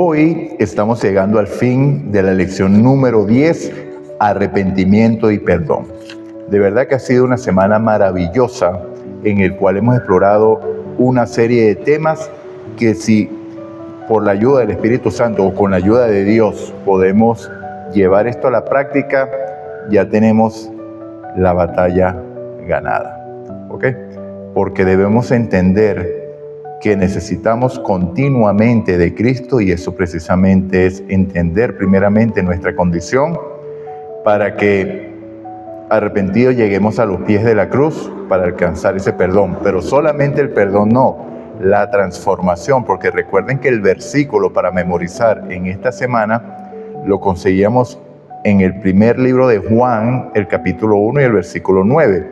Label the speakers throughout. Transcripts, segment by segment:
Speaker 1: Hoy estamos llegando al fin de la lección número 10, arrepentimiento y perdón. De verdad que ha sido una semana maravillosa en el cual hemos explorado una serie de temas que si por la ayuda del Espíritu Santo o con la ayuda de Dios podemos llevar esto a la práctica, ya tenemos la batalla ganada. ¿Ok? Porque debemos entender que necesitamos continuamente de Cristo, y eso precisamente es entender primeramente nuestra condición para que arrepentidos lleguemos a los pies de la cruz para alcanzar ese perdón. Pero solamente el perdón no, la transformación, porque recuerden que el versículo para memorizar en esta semana lo conseguíamos en el primer libro de Juan, el capítulo 1 y el versículo 9,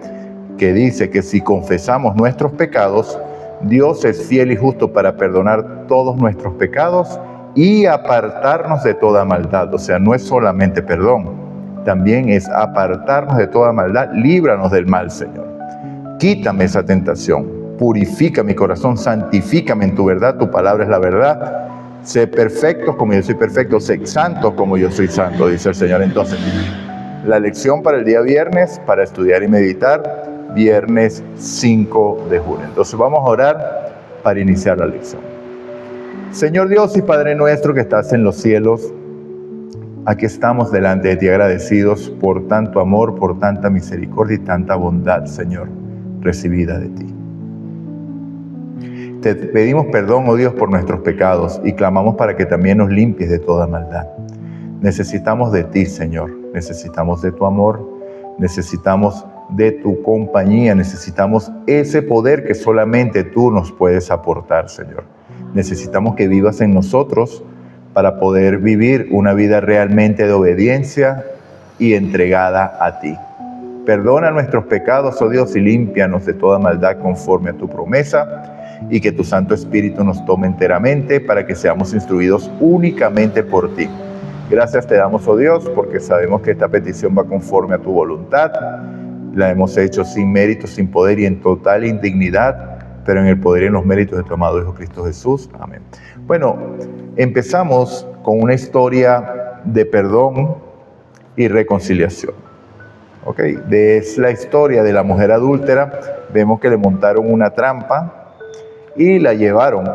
Speaker 1: que dice que si confesamos nuestros pecados, Dios es fiel y justo para perdonar todos nuestros pecados y apartarnos de toda maldad. O sea, no es solamente perdón, también es apartarnos de toda maldad. Líbranos del mal, Señor. Quítame esa tentación, purifica mi corazón, santifícame en tu verdad, tu palabra es la verdad. Sé perfectos como yo soy perfecto, sé santos como yo soy santo, dice el Señor. Entonces, la lección para el día viernes, para estudiar y meditar, viernes 5 de junio. Entonces vamos a orar para iniciar la lección. Señor Dios y Padre nuestro que estás en los cielos, aquí estamos delante de ti agradecidos por tanto amor, por tanta misericordia y tanta bondad, Señor, recibida de ti. Te pedimos perdón, oh Dios, por nuestros pecados y clamamos para que también nos limpies de toda maldad. Necesitamos de ti, Señor, necesitamos de tu amor, necesitamos de tu compañía, necesitamos ese poder que solamente tú nos puedes aportar, Señor. Necesitamos que vivas en nosotros para poder vivir una vida realmente de obediencia y entregada a ti. Perdona nuestros pecados, oh Dios, y límpianos de toda maldad conforme a tu promesa, y que tu Santo Espíritu nos tome enteramente para que seamos instruidos únicamente por ti. Gracias te damos, oh Dios, porque sabemos que esta petición va conforme a tu voluntad. La hemos hecho sin mérito, sin poder y en total indignidad, pero en el poder y en los méritos de tu amado Hijo Cristo Jesús. Amén. Bueno, empezamos con una historia de perdón y reconciliación. ¿Ok? Es la historia de la mujer adúltera. Vemos que le montaron una trampa y la llevaron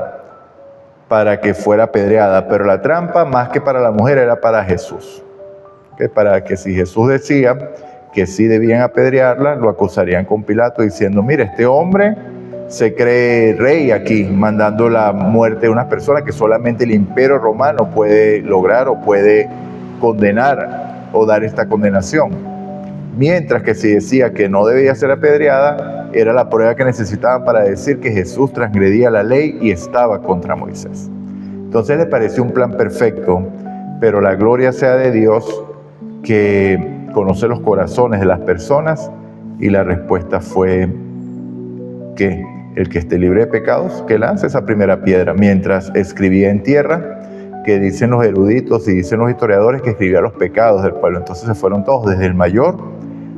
Speaker 1: para que fuera apedreada, pero la trampa, más que para la mujer, era para Jesús. ¿Ok? Para que si Jesús decía que sí debían apedrearla, lo acusarían con Pilato diciendo, mira, este hombre se cree rey aquí, mandando la muerte de unas personas que solamente el imperio romano puede lograr o puede condenar o dar esta condenación. Mientras que si decía que no debía ser apedreada, era la prueba que necesitaban para decir que Jesús transgredía la ley y estaba contra Moisés. Entonces le pareció un plan perfecto, pero la gloria sea de Dios que conoce los corazones de las personas, y la respuesta fue que el que esté libre de pecados, que lance esa primera piedra, mientras escribía en tierra, que dicen los eruditos y dicen los historiadores que escribía los pecados del pueblo. Entonces se fueron todos, desde el mayor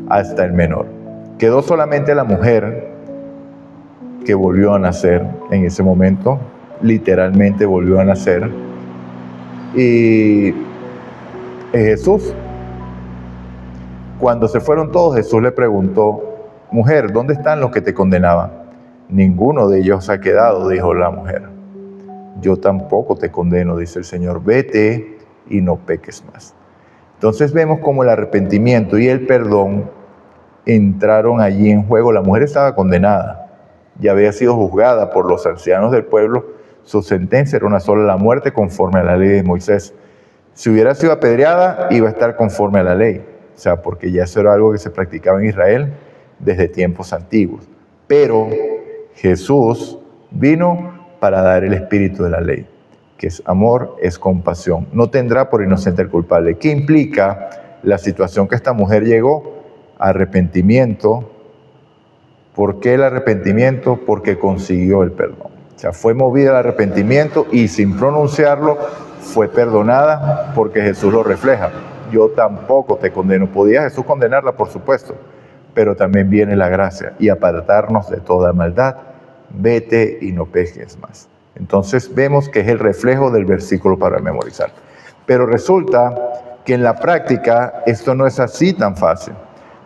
Speaker 1: hasta el menor. Quedó solamente la mujer que volvió a nacer en ese momento, literalmente volvió a nacer, y Jesús. Cuando se fueron todos, Jesús le preguntó, mujer, ¿dónde están los que te condenaban? Ninguno de ellos ha quedado, dijo la mujer. Yo tampoco te condeno, dice el Señor, vete y no peques más. Entonces vemos cómo el arrepentimiento y el perdón entraron allí en juego. La mujer estaba condenada, ya había sido juzgada por los ancianos del pueblo, su sentencia era una sola, la muerte conforme a la ley de Moisés. Si hubiera sido apedreada, iba a estar conforme a la ley. O sea, porque ya eso era algo que se practicaba en Israel desde tiempos antiguos. Pero Jesús vino para dar el espíritu de la ley, que es amor, es compasión. No tendrá por inocente el culpable. ¿Qué implica la situación que esta mujer llegó? Arrepentimiento. ¿Por qué el arrepentimiento? Porque consiguió el perdón. O sea, fue movida al arrepentimiento y sin pronunciarlo fue perdonada porque Jesús lo refleja. Yo tampoco te condeno. Podía Jesús condenarla, por supuesto, pero también viene la gracia y apartarnos de toda maldad. Vete y no peques más. Entonces vemos que es el reflejo del versículo para memorizar. Pero resulta que en la práctica esto no es así tan fácil,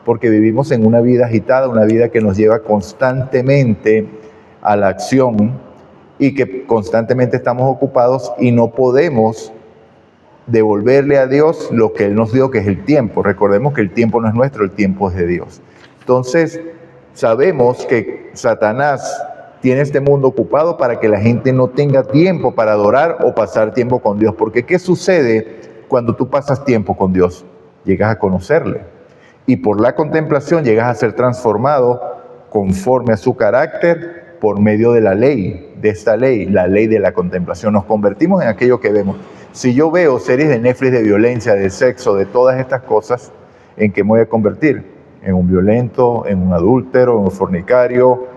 Speaker 1: porque vivimos en una vida agitada, una vida que nos lleva constantemente a la acción y que constantemente estamos ocupados y no podemos devolverle a Dios lo que Él nos dio, que es el tiempo. Recordemos que el tiempo no es nuestro, el tiempo es de Dios. Entonces, sabemos que Satanás tiene este mundo ocupado para que la gente no tenga tiempo para adorar o pasar tiempo con Dios. Porque ¿qué sucede cuando tú pasas tiempo con Dios? Llegas a conocerle. Y por la contemplación llegas a ser transformado conforme a su carácter por medio de la ley, de esta ley, la ley de la contemplación. Nos convertimos en aquello que vemos. Si yo veo series de Netflix de violencia, de sexo, de todas estas cosas, ¿en qué me voy a convertir? En un violento, en un adúltero, en un fornicario,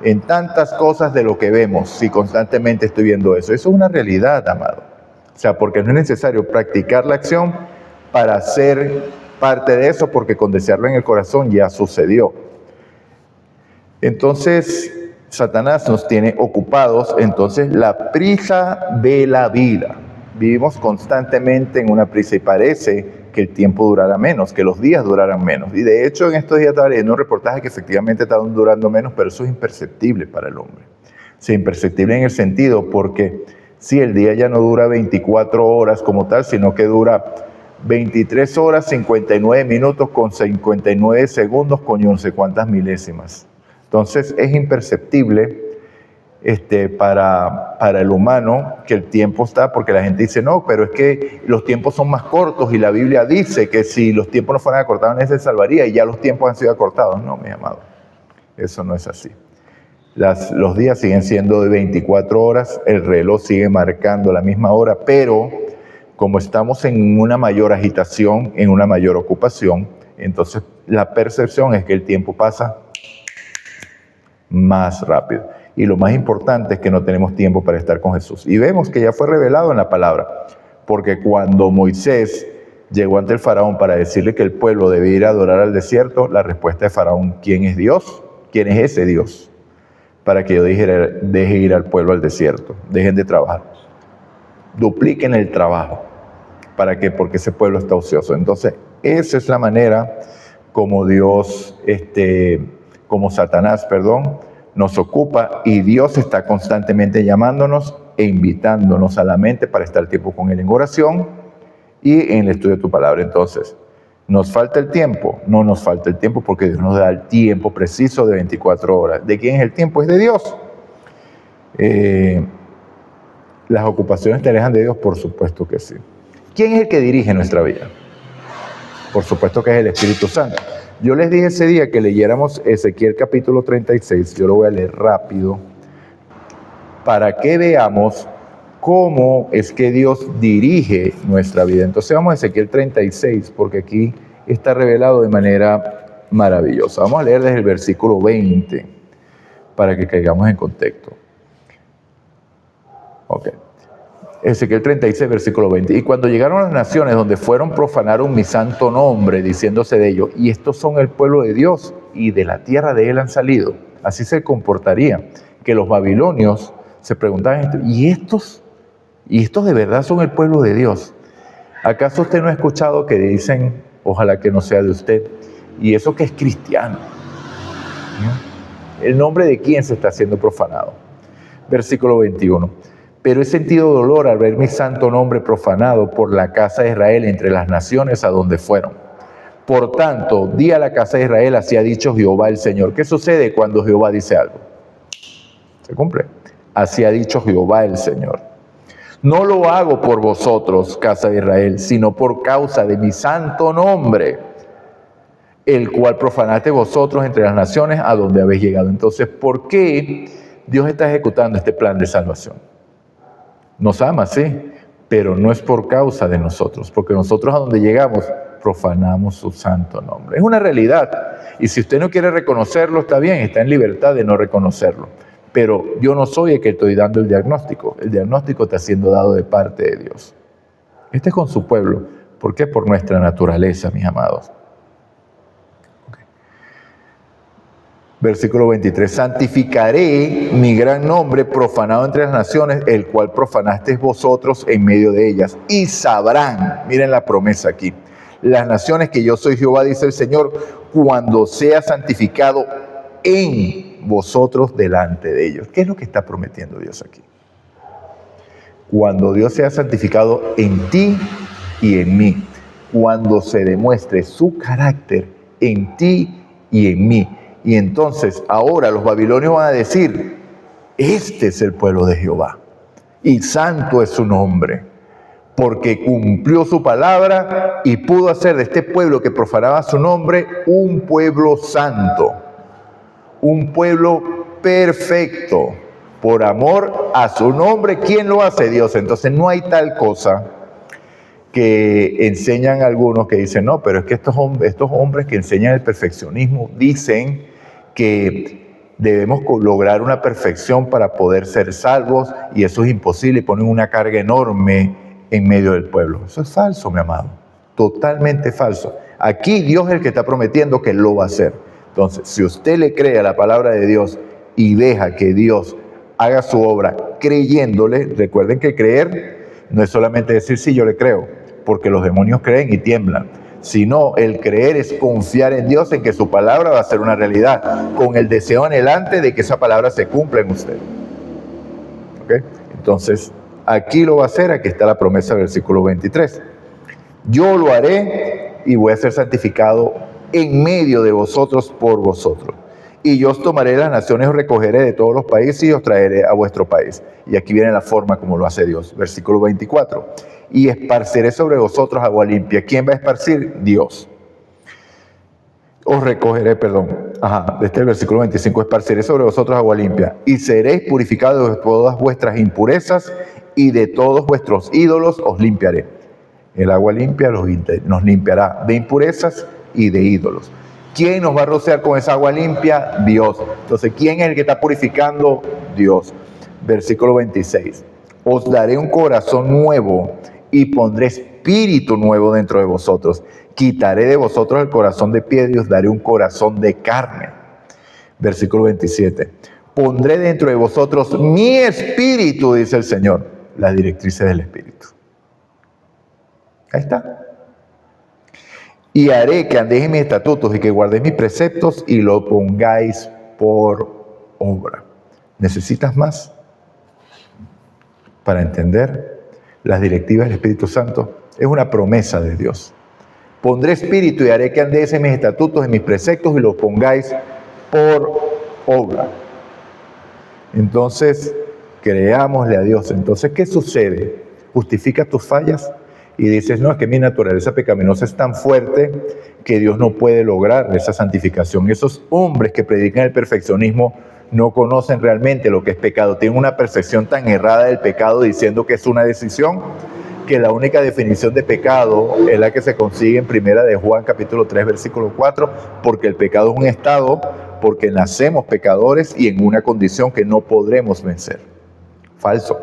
Speaker 1: en tantas cosas de lo que vemos, si constantemente estoy viendo eso. Eso es una realidad, amado. O sea, porque no es necesario practicar la acción para ser parte de eso, porque con desearlo en el corazón ya sucedió. Entonces, Satanás nos tiene ocupados. Entonces, la prisa de la vida. Vivimos constantemente en una prisa y parece que el tiempo durará menos, que los días durarán menos. Y de hecho, en estos días estaba leyendo un reportaje que efectivamente están durando menos, pero eso es imperceptible para el hombre. Sí, imperceptible en el sentido porque sí, el día ya no dura 24 horas como tal, sino que dura 23 horas, 59 minutos con 59 segundos con no sé cuántas milésimas. Entonces es imperceptible para el humano que el tiempo está, porque la gente dice, no, pero es que los tiempos son más cortos y la Biblia dice que si los tiempos no fueran acortados nadie se salvaría y ya los tiempos han sido acortados. No, mi amado, eso no es así. Los días siguen siendo de 24 horas, el reloj sigue marcando la misma hora, pero como estamos en una mayor agitación, en una mayor ocupación, entonces la percepción es que el tiempo pasa más rápido. Y lo más importante es que no tenemos tiempo para estar con Jesús. Y vemos que ya fue revelado en la palabra, porque cuando Moisés llegó ante el faraón para decirle que el pueblo debía ir a adorar al desierto, la respuesta de faraón, ¿quién es Dios? ¿Quién es ese Dios? Para que yo deje ir al pueblo al desierto, dejen de trabajar, dupliquen el trabajo. ¿Para qué? Porque ese pueblo está ocioso. Entonces, esa es la manera como Dios, como Satanás, nos ocupa, y Dios está constantemente llamándonos e invitándonos a la mente para estar tiempo con Él en oración y en el estudio de tu palabra. Entonces, ¿nos falta el tiempo? No nos falta el tiempo porque Dios nos da el tiempo preciso de 24 horas. ¿De quién es el tiempo? Es de Dios. ¿Las ocupaciones te alejan de Dios? Por supuesto que sí. ¿Quién es el que dirige nuestra vida? Por supuesto que es el Espíritu Santo. Yo les dije ese día que leyéramos Ezequiel capítulo 36, yo lo voy a leer rápido, para que veamos cómo es que Dios dirige nuestra vida. Entonces vamos a Ezequiel 36, porque aquí está revelado de manera maravillosa. Vamos a leer desde el versículo 20, para que caigamos en contexto. Ok. Ezequiel 36, versículo 20. Y cuando llegaron a las naciones donde fueron, profanaron mi santo nombre, diciéndose de ellos, y estos son el pueblo de Dios, y de la tierra de él han salido. Así se comportaría, que los babilonios se preguntaban, ¿y estos de verdad son el pueblo de Dios? ¿Acaso usted no ha escuchado que dicen, ojalá que no sea de usted, y eso que es cristiano? ¿El nombre de quién se está siendo profanado? Versículo 21. Pero he sentido dolor al ver mi santo nombre profanado por la casa de Israel entre las naciones a donde fueron. Por tanto, di a la casa de Israel, así ha dicho Jehová el Señor. ¿Qué sucede cuando Jehová dice algo? Se cumple. Así ha dicho Jehová el Señor. No lo hago por vosotros, casa de Israel, sino por causa de mi santo nombre, el cual profanaste vosotros entre las naciones a donde habéis llegado. Entonces, ¿por qué Dios está ejecutando este plan de salvación? Nos ama, sí, pero no es por causa de nosotros, porque nosotros a donde llegamos profanamos su santo nombre. Es una realidad, y si usted no quiere reconocerlo, está bien, está en libertad de no reconocerlo. Pero yo no soy el que estoy dando el diagnóstico está siendo dado de parte de Dios. Este es con su pueblo. ¿Por qué? Por nuestra naturaleza, mis amados. Versículo 23, santificaré mi gran nombre profanado entre las naciones, el cual profanasteis vosotros en medio de ellas. Y sabrán, miren la promesa aquí, las naciones que yo soy Jehová, dice el Señor, cuando sea santificado en vosotros delante de ellos. ¿Qué es lo que está prometiendo Dios aquí? Cuando Dios sea santificado en ti y en mí, cuando se demuestre su carácter en ti y en mí. Y entonces ahora los babilonios van a decir, este es el pueblo de Jehová y santo es su nombre, porque cumplió su palabra y pudo hacer de este pueblo que profanaba su nombre un pueblo santo, un pueblo perfecto, por amor a su nombre. ¿Quién lo hace? Dios. Entonces no hay tal cosa que enseñan algunos que dicen, no, pero es que estos hombres que enseñan el perfeccionismo dicen que debemos lograr una perfección para poder ser salvos y eso es imposible y ponen una carga enorme en medio del pueblo. Eso es falso, mi amado, totalmente falso. Aquí Dios es el que está prometiendo que lo va a hacer. Entonces, si usted le cree a la palabra de Dios y deja que Dios haga su obra creyéndole, recuerden que creer no es solamente decir sí, yo le creo, porque los demonios creen y tiemblan, sino el creer es confiar en Dios, en que su palabra va a ser una realidad, con el deseo anhelante de que esa palabra se cumpla en usted. ¿Okay? Entonces, aquí lo va a hacer, aquí está la promesa del versículo 23. Yo lo haré y voy a ser santificado en medio de vosotros por vosotros. Y yo os tomaré de las naciones, os recogeré de todos los países y os traeré a vuestro país. Y aquí viene la forma como lo hace Dios. Versículo 24. Y esparceré sobre vosotros agua limpia. ¿Quién va a esparcir? Dios. Os recogeré, desde el versículo 25, esparceré sobre vosotros agua limpia, y seréis purificados de todas vuestras impurezas, y de todos vuestros ídolos os limpiaré. El agua limpia nos limpiará de impurezas y de ídolos. ¿Quién nos va a rociar con esa agua limpia? Dios. Entonces, ¿quién es el que está purificando? Dios. Versículo 26. Os daré un corazón nuevo y pondré espíritu nuevo dentro de vosotros. Quitaré de vosotros el corazón de piedra y os daré un corazón de carne. Versículo 27. Pondré dentro de vosotros mi espíritu, dice el Señor. Las directrices del espíritu. Ahí está. Y haré que andéis en mis estatutos y que guardéis mis preceptos y lo pongáis por obra. ¿Necesitas más para entender las directivas del Espíritu Santo? Es una promesa de Dios. Pondré espíritu y haré que andéis en mis estatutos, en mis preceptos y lo pongáis por obra. Entonces, creámosle a Dios. Entonces, ¿qué sucede? Justifica tus fallas y dices, no, es que mi naturaleza pecaminosa es tan fuerte que Dios no puede lograr esa santificación. Esos hombres que predican el perfeccionismo no conocen realmente lo que es pecado. Tienen una percepción tan errada del pecado diciendo que es una decisión, que la única definición de pecado es la que se consigue en Primera de Juan capítulo 3 versículo 4, porque el pecado es un estado, porque nacemos pecadores y en una condición que no podremos vencer. Falso.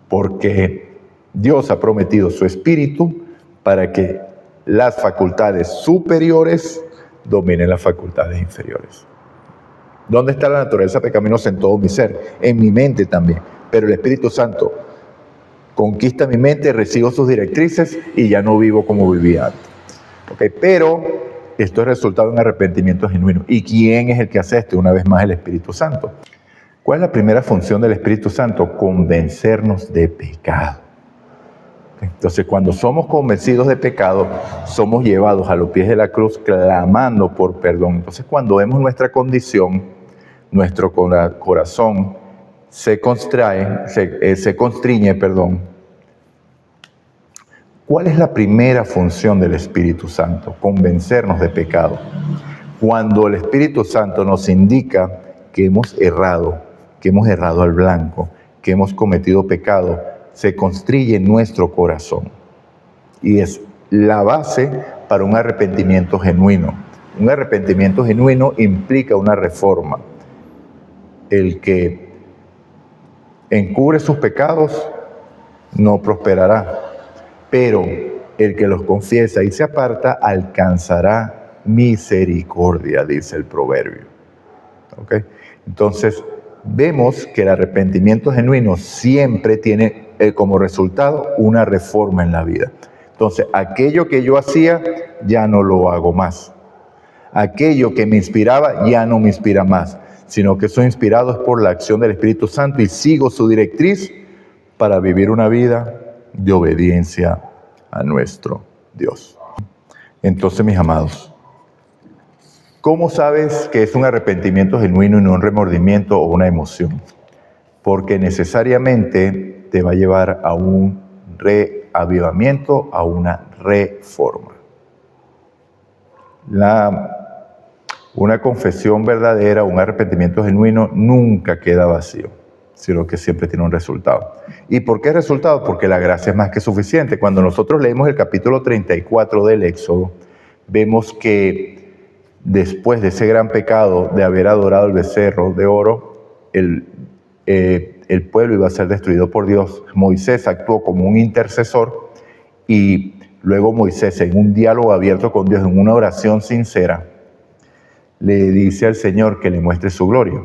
Speaker 1: Porque Dios ha prometido su espíritu para que las facultades superiores dominen las facultades inferiores. ¿Dónde está la naturaleza pecaminosa? En todo mi ser, en mi mente también. Pero el Espíritu Santo conquista mi mente, recibo sus directrices y ya no vivo como vivía antes. ¿Okay? Pero esto es resultado de un arrepentimiento genuino. ¿Y quién es el que hace esto? Una vez más, el Espíritu Santo. ¿Cuál es la primera función del Espíritu Santo? Convencernos de pecado. Entonces, cuando somos convencidos de pecado, somos llevados a los pies de la cruz clamando por perdón. Entonces, cuando vemos nuestra condición, nuestro corazón se constriñe. ¿Cuál es la primera función del Espíritu Santo? Convencernos de pecado. Cuando el Espíritu Santo nos indica que hemos errado al blanco, que hemos cometido pecado, se constriñe nuestro corazón. Y es la base para un arrepentimiento genuino. Un arrepentimiento genuino implica una reforma. El que encubre sus pecados no prosperará, pero el que los confiesa y se aparta alcanzará misericordia, dice el proverbio. ¿Ok? Entonces, vemos que el arrepentimiento genuino siempre tiene como resultado una reforma en la vida. Entonces, aquello que yo hacía, ya no lo hago más. Aquello que me inspiraba, ya no me inspira más, sino que soy inspirado es por la acción del Espíritu Santo y sigo su directriz para vivir una vida de obediencia a nuestro Dios. Entonces, mis amados, ¿cómo sabes que es un arrepentimiento genuino y no un remordimiento o una emoción? Porque necesariamente te va a llevar a un reavivamiento, a una reforma. Una confesión verdadera, un arrepentimiento genuino nunca queda vacío, sino que siempre tiene un resultado. ¿Y por qué resultado? Porque la gracia es más que suficiente. Cuando nosotros leemos el capítulo 34 del Éxodo, vemos que después de ese gran pecado de haber adorado el becerro de oro, el pueblo iba a ser destruido por Dios. Moisés actuó como un intercesor y luego Moisés, en un diálogo abierto con Dios, en una oración sincera, le dice al Señor que le muestre su gloria.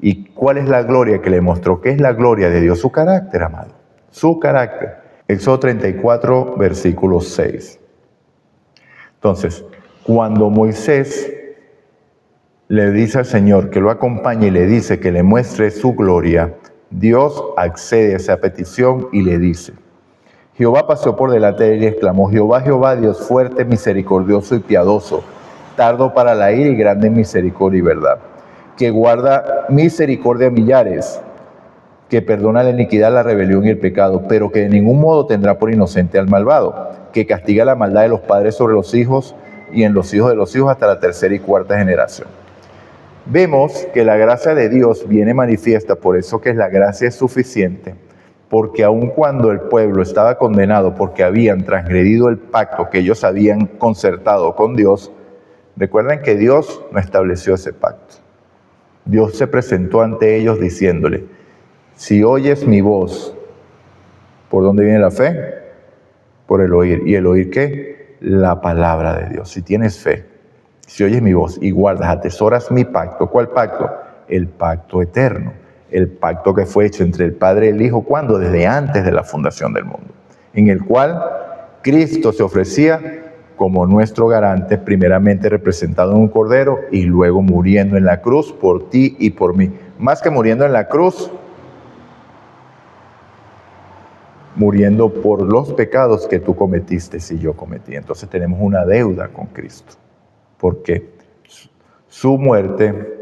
Speaker 1: ¿Y cuál es la gloria que le mostró? ¿Qué es la gloria de Dios? Su carácter, amado. Su carácter. Éxodo 34, versículo 6. Entonces, cuando Moisés le dice al Señor que lo acompañe y le dice que le muestre su gloria, Dios accede a esa petición y le dice: Jehová pasó por delante de él y exclamó: Jehová, Jehová, Dios fuerte, misericordioso y piadoso, tardo para la ira y grande en misericordia y verdad, que guarda misericordia a millares, que perdona la iniquidad, la rebelión y el pecado, pero que de ningún modo tendrá por inocente al malvado, que castiga la maldad de los padres sobre los hijos y en los hijos de los hijos hasta la tercera y cuarta generación. Vemos que la gracia de Dios viene manifiesta, por eso que la gracia es suficiente, porque aun cuando el pueblo estaba condenado porque habían transgredido el pacto que ellos habían concertado con Dios, recuerden que Dios no estableció ese pacto. Dios se presentó ante ellos diciéndole: si oyes mi voz, ¿por dónde viene la fe? Por el oír. ¿Y el oír qué? La palabra de Dios. Si tienes fe, si oyes mi voz y guardas, atesoras mi pacto. ¿Cuál pacto? El pacto eterno. El pacto que fue hecho entre el Padre y el Hijo, ¿cuándo? Desde antes de la fundación del mundo. En el cual Cristo se ofrecía como nuestro garante, primeramente representado en un cordero y luego muriendo en la cruz por ti y por mí. Más que muriendo en la cruz, muriendo por los pecados que tú cometiste y yo cometí. Entonces tenemos una deuda con Cristo, porque su muerte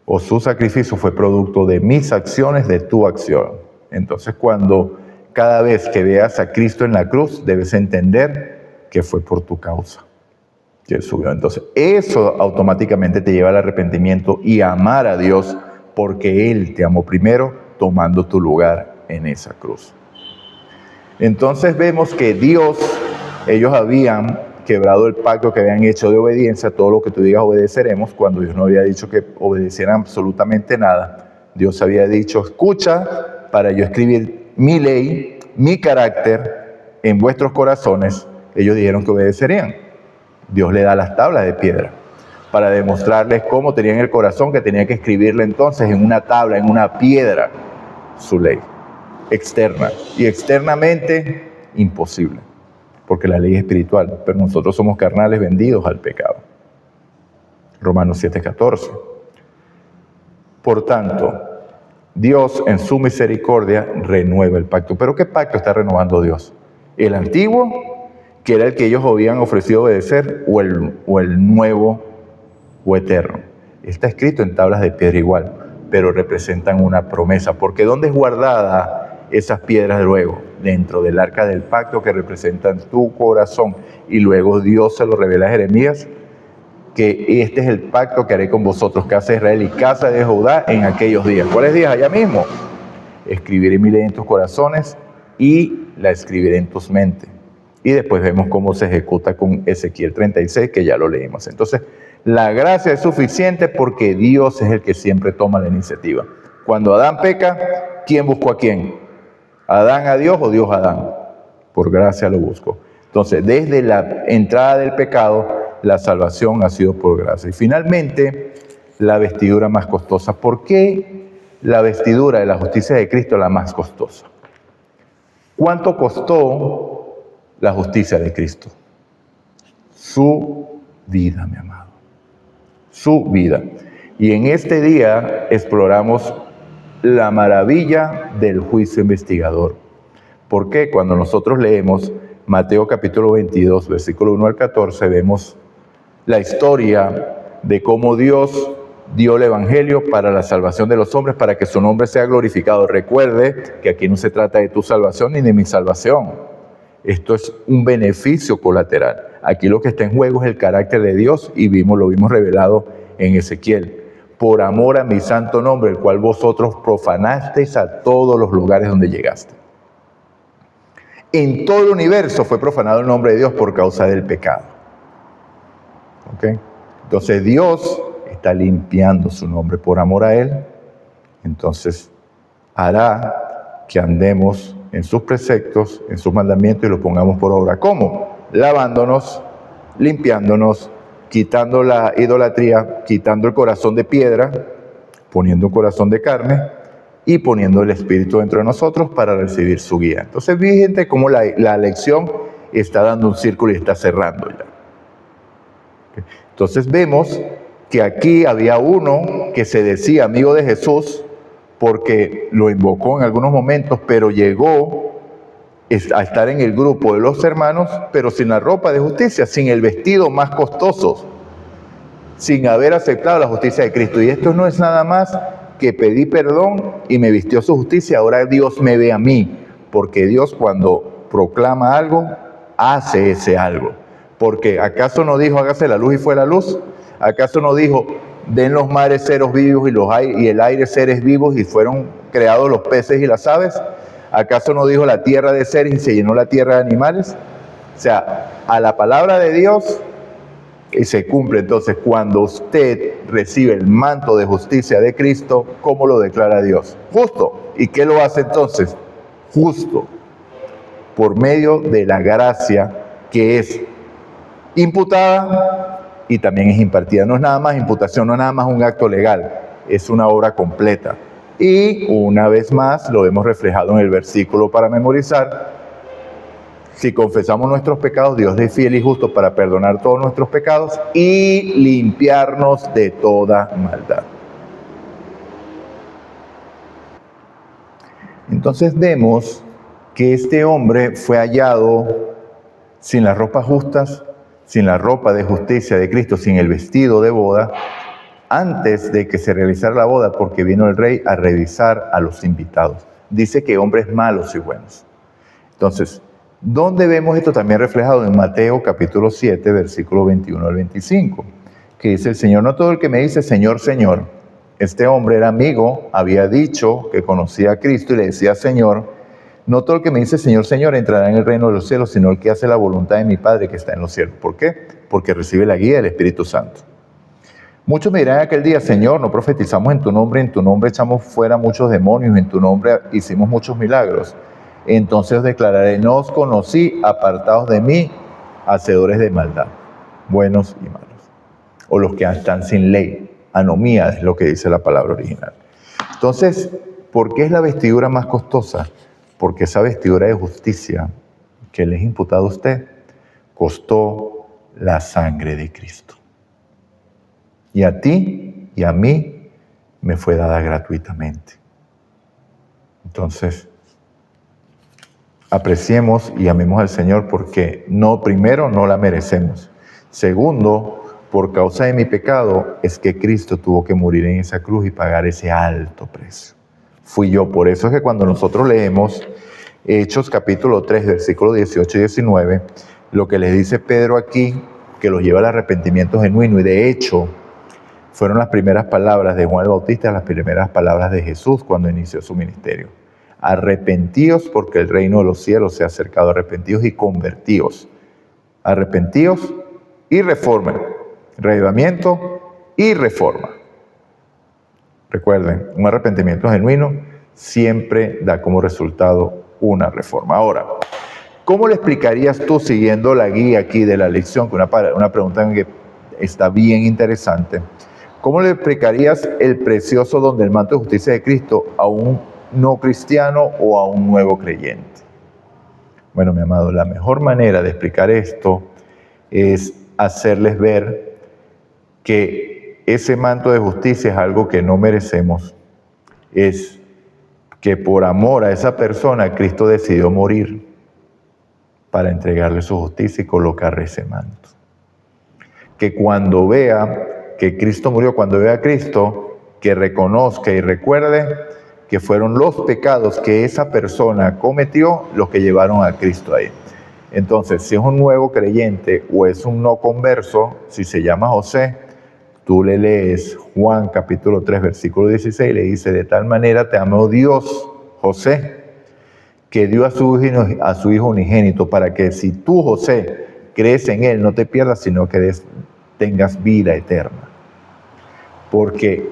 Speaker 1: o su sacrificio fue producto de mis acciones, de tu acción. Entonces, cada vez que veas a Cristo en la cruz, debes entender que fue por tu causa que Él subió. Entonces, eso automáticamente te lleva al arrepentimiento y a amar a Dios, porque Él te amó primero, tomando tu lugar en esa cruz. Entonces vemos que ellos habían quebrado el pacto que habían hecho de obediencia. Todo lo que tú digas obedeceremos, cuando Dios no había dicho que obedecieran absolutamente nada. Dios había dicho: escucha, para yo escribir mi ley, mi carácter en vuestros corazones. Ellos dijeron que obedecerían. Dios le da las tablas de piedra para demostrarles cómo tenían el corazón, que tenía que escribirle entonces en una tabla, en una piedra, su ley externa. Y externamente, imposible, porque la ley es espiritual, pero nosotros somos carnales vendidos al pecado. Romanos 7:14. Por tanto, Dios en su misericordia renueva el pacto. ¿Pero qué pacto está renovando Dios? ¿El antiguo, que era el que ellos habían ofrecido obedecer, o el nuevo o eterno? Está escrito en tablas de piedra igual, pero representan una promesa. Porque ¿dónde es guardada esas piedras luego? Dentro del arca del pacto, que representan tu corazón. Y luego Dios se lo revela a Jeremías, que este es el pacto que haré con vosotros, casa de Israel y casa de Judá, en aquellos días. ¿Cuáles días? Allá mismo. Escribiré mi ley en tus corazones y la escribiré en tus mentes. Y después vemos cómo se ejecuta con Ezequiel 36, que ya lo leímos. Entonces, la gracia es suficiente porque Dios es el que siempre toma la iniciativa. Cuando Adán peca, ¿quién buscó a quién? ¿Adán a Dios o Dios a Adán? Por gracia lo buscó. Entonces, desde la entrada del pecado, la salvación ha sido por gracia. Y finalmente, la vestidura más costosa. ¿Por qué la vestidura de la justicia de Cristo es la más costosa? ¿Cuánto costó la justicia de Cristo? Su vida, mi amado. Su vida. Y en este día exploramos la maravilla del juicio investigador. ¿Por qué? Cuando nosotros leemos Mateo capítulo 22, versículo 1 al 14, vemos la historia de cómo Dios dio el Evangelio para la salvación de los hombres, para que su nombre sea glorificado. Recuerde que aquí no se trata de tu salvación ni de mi salvación. Esto es un beneficio colateral. Aquí lo que está en juego es el carácter de Dios y lo vimos revelado en Ezequiel. Por amor a mi santo nombre, el cual vosotros profanasteis a todos los lugares donde llegaste. En todo el universo fue profanado el nombre de Dios por causa del pecado. ¿Ok? Entonces Dios está limpiando su nombre por amor a Él. Entonces hará que andemos en sus preceptos, en sus mandamientos y los pongamos por obra. ¿Cómo? Lavándonos, limpiándonos, quitando la idolatría, quitando el corazón de piedra, poniendo un corazón de carne y poniendo el Espíritu dentro de nosotros para recibir su guía. Entonces, fíjense cómo la lección está dando un círculo y está cerrando ya. Entonces vemos que aquí había uno que se decía amigo de Jesús porque lo invocó en algunos momentos, pero llegó a estar en el grupo de los hermanos, pero sin la ropa de justicia, sin el vestido más costoso, sin haber aceptado la justicia de Cristo. Y esto no es nada más que pedí perdón y me vistió su justicia, ahora Dios me ve a mí, porque Dios cuando proclama algo, hace ese algo. Porque ¿acaso no dijo hágase la luz y fue la luz? ¿Acaso no dijo den los mares seres vivos y el aire seres vivos y fueron creados los peces y las aves? ¿Acaso no dijo la tierra de seres y se llenó la tierra de animales? O sea, a la palabra de Dios y se cumple. Entonces, cuando usted recibe el manto de justicia de Cristo, ¿cómo lo declara Dios? Justo. ¿Y qué lo hace entonces? Justo. Por medio de la gracia que es imputada y también es impartida. No es nada más imputación, no es nada más un acto legal, es una obra completa. Y una vez más lo hemos reflejado en el versículo para memorizar. Si confesamos nuestros pecados, Dios es fiel y justo para perdonar todos nuestros pecados y limpiarnos de toda maldad. Entonces vemos que este hombre fue hallado sin las ropas justas, sin la ropa de justicia de Cristo, sin el vestido de boda, antes de que se realizara la boda, porque vino el rey a revisar a los invitados. Dice que hombres malos y buenos. Entonces, ¿dónde vemos esto también reflejado? En Mateo capítulo 7, versículo 21 al 25, que dice el Señor, no todo el que me dice Señor, Señor. Este hombre era amigo, había dicho que conocía a Cristo y le decía Señor. No todo el que me dice Señor, Señor entrará en el reino de los cielos, sino el que hace la voluntad de mi Padre que está en los cielos. ¿Por qué? Porque recibe la guía del Espíritu Santo. Muchos me dirán aquel día, Señor, no profetizamos en tu nombre echamos fuera muchos demonios, en tu nombre hicimos muchos milagros. Entonces declararé, no os conocí, apartados de mí, hacedores de maldad, buenos y malos. O los que están sin ley, anomía es lo que dice la palabra original. Entonces, ¿por qué es la vestidura más costosa? Porque esa vestidura de justicia que le es imputada a usted costó la sangre de Cristo. Y a ti y a mí me fue dada gratuitamente. Entonces, apreciemos y amemos al Señor porque primero, no la merecemos. Segundo, por causa de mi pecado es que Cristo tuvo que morir en esa cruz y pagar ese alto precio. Fui yo. Por eso es que cuando nosotros leemos Hechos capítulo 3, versículos 18 y 19, lo que les dice Pedro aquí, que los lleva al arrepentimiento genuino, y de hecho fueron las primeras palabras de Juan el Bautista, las primeras palabras de Jesús cuando inició su ministerio. Arrepentíos porque el reino de los cielos se ha acercado, arrepentíos y convertíos. Arrepentíos y reformen. Reavivamiento y reforma. Recuerden, un arrepentimiento genuino siempre da como resultado una reforma. Ahora, ¿Cómo le explicarías tú, siguiendo la guía aquí de la lección, que una pregunta que está bien interesante, cómo le explicarías el precioso don del manto de justicia de Cristo a un no cristiano o a un nuevo creyente? Bueno, mi amado, la mejor manera de explicar esto es hacerles ver que ese manto de justicia es algo que no merecemos. Es que por amor a esa persona, Cristo decidió morir para entregarle su justicia y colocarle ese manto. Que cuando vea que Cristo murió, cuando vea a Cristo, que reconozca y recuerde que fueron los pecados que esa persona cometió los que llevaron a Cristo ahí. Entonces, si es un nuevo creyente o es un no converso, si se llama José, tú le lees Juan capítulo 3, versículo 16, y le dice: de tal manera te amó Dios, José, que dio a su hijo unigénito, para que si tú, José, crees en él, no te pierdas, sino que tengas vida eterna. Porque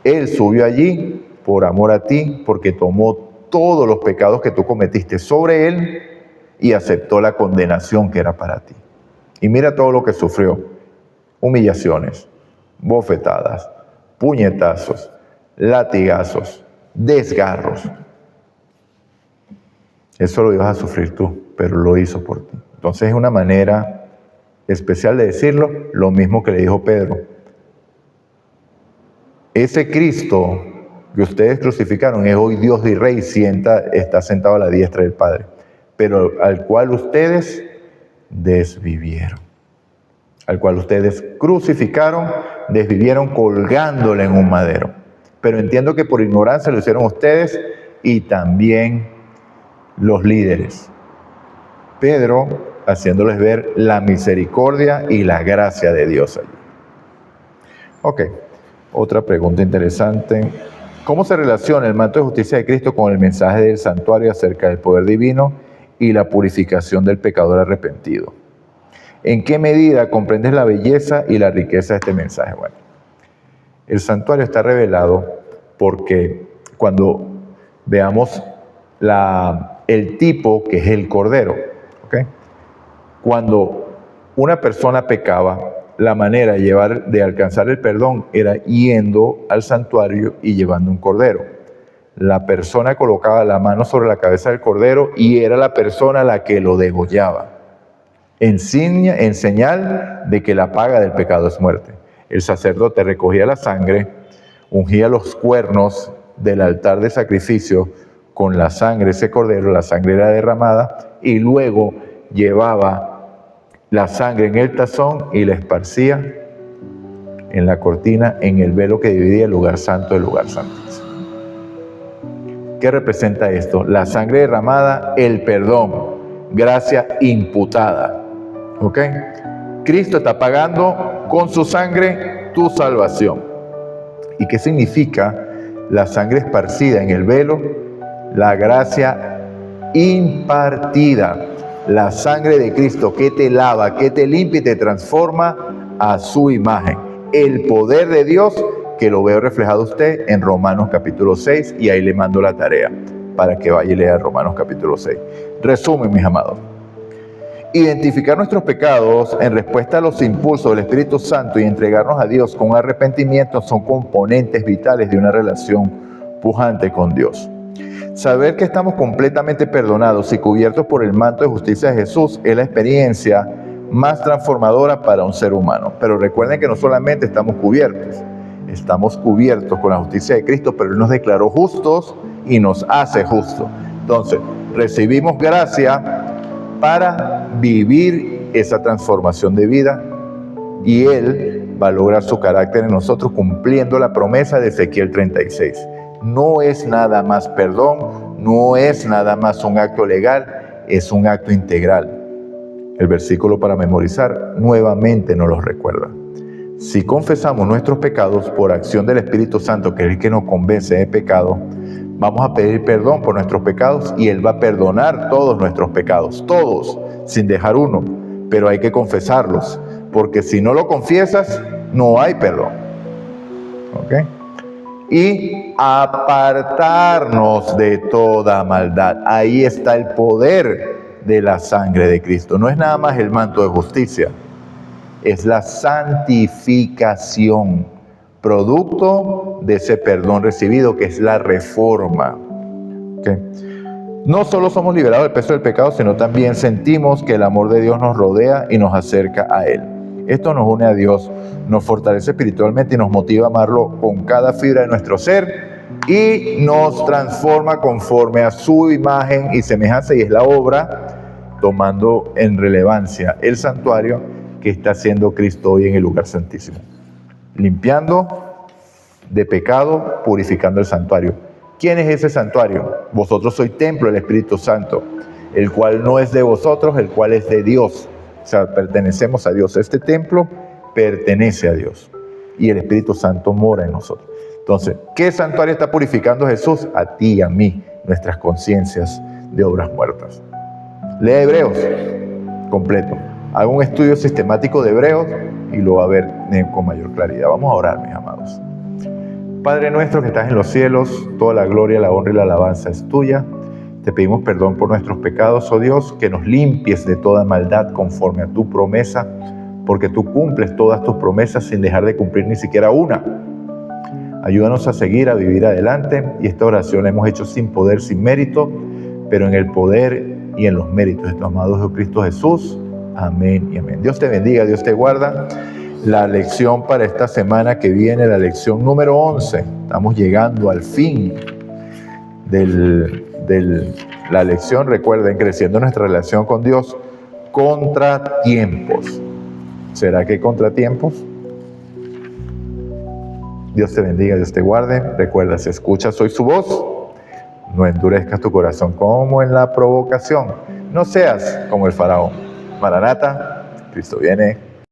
Speaker 1: él subió allí por amor a ti, porque tomó todos los pecados que tú cometiste sobre él y aceptó la condenación que era para ti. Y mira todo lo que sufrió: humillaciones, bofetadas, puñetazos, latigazos, desgarros. Eso lo ibas a sufrir tú, pero lo hizo por ti. Entonces es una manera especial de decirlo, lo mismo que le dijo Pedro. Ese Cristo que ustedes crucificaron es hoy Dios y Rey, está sentado a la diestra del Padre, pero al cual ustedes desvivieron, al cual ustedes crucificaron, desvivieron colgándole en un madero. Pero entiendo que por ignorancia lo hicieron ustedes y también los líderes. Pedro haciéndoles ver la misericordia y la gracia de Dios allí. Ok, otra pregunta interesante. ¿Cómo se relaciona el manto de justicia de Cristo con el mensaje del santuario acerca del poder divino y la purificación del pecador arrepentido? ¿En qué medida comprendes la belleza y la riqueza de este mensaje? Bueno, el santuario está revelado porque cuando veamos el tipo, que es el cordero, ¿okay? Cuando una persona pecaba, la manera de alcanzar el perdón era yendo al santuario y llevando un cordero. La persona colocaba la mano sobre la cabeza del cordero y era la persona la que lo degollaba, en señal de que la paga del pecado es muerte. El sacerdote recogía la sangre, ungía los cuernos del altar de sacrificio con la sangre de ese cordero, la sangre era derramada, y luego llevaba la sangre en el tazón y la esparcía en la cortina, en el velo que dividía el lugar santo del lugar santísimo. ¿Qué representa esto? La sangre derramada, el perdón, gracia imputada. ¿Ok? Cristo está pagando con su sangre tu salvación. ¿Y qué significa la sangre esparcida en el velo? La gracia impartida. La sangre de Cristo que te lava, que te limpia y te transforma a su imagen. El poder de Dios, que lo veo reflejado usted en Romanos capítulo 6, y ahí le mando la tarea para que vaya y lea Romanos capítulo 6. Resumen, mis amados. Identificar nuestros pecados en respuesta a los impulsos del Espíritu Santo y entregarnos a Dios con arrepentimiento son componentes vitales de una relación pujante con Dios. Saber que estamos completamente perdonados y cubiertos por el manto de justicia de Jesús es la experiencia más transformadora para un ser humano. Pero recuerden que no solamente estamos cubiertos con la justicia de Cristo, pero Él nos declaró justos y nos hace justos. Entonces, recibimos gracia para vivir esa transformación de vida, y Él va a lograr su carácter en nosotros cumpliendo la promesa de Ezequiel 36. No es nada más perdón, no es nada más un acto legal, es un acto integral. El versículo para memorizar nuevamente nos lo recuerda. Si confesamos nuestros pecados por acción del Espíritu Santo, que es el que nos convence de pecado, vamos a pedir perdón por nuestros pecados y Él va a perdonar todos nuestros pecados, todos, sin dejar uno. Pero hay que confesarlos, porque si no lo confiesas, no hay perdón. ¿Ok? Y apartarnos de toda maldad. Ahí está el poder de la sangre de Cristo. No es nada más el manto de justicia, es la santificación, producto de ese perdón recibido, que es la reforma. ¿Okay? No solo somos liberados del peso del pecado, sino también sentimos que el amor de Dios nos rodea y nos acerca a Él. Esto nos une a Dios, nos fortalece espiritualmente y nos motiva a amarlo con cada fibra de nuestro ser y nos transforma conforme a su imagen y semejanza, y es la obra, tomando en relevancia el santuario que está haciendo Cristo hoy en el lugar santísimo, limpiando de pecado, purificando el santuario. ¿Quién es ese santuario? Vosotros sois templo del Espíritu Santo, el cual no es de vosotros, el cual es de Dios. O sea, pertenecemos a Dios. Este templo pertenece a Dios y el Espíritu Santo mora en nosotros. Entonces, ¿qué santuario está purificando Jesús? A ti y a mí, nuestras conciencias de obras muertas. Lee Hebreos completo. Haga un estudio sistemático de Hebreos y lo va a ver con mayor claridad. Vamos a orar, mis amados. Padre nuestro que estás en los cielos, toda la gloria, la honra y la alabanza es tuya. Te pedimos perdón por nuestros pecados, oh Dios, que nos limpies de toda maldad conforme a tu promesa, porque tú cumples todas tus promesas sin dejar de cumplir ni siquiera una. Ayúdanos a seguir, a vivir adelante, y esta oración la hemos hecho sin poder, sin mérito, pero en el poder y en los méritos de tu amado Jesucristo Jesús. Amén y amén. Dios te bendiga, Dios te guarda. La lección para esta semana que viene, la lección número 11. Estamos llegando al fin de la lección. Recuerden, creciendo nuestra relación con Dios, contratiempos. ¿Será que hay contratiempos? Dios te bendiga, Dios te guarde. Recuerda, si escuchas hoy su voz, no endurezcas tu corazón como en la provocación. No seas como el faraón. Maranata, Cristo viene.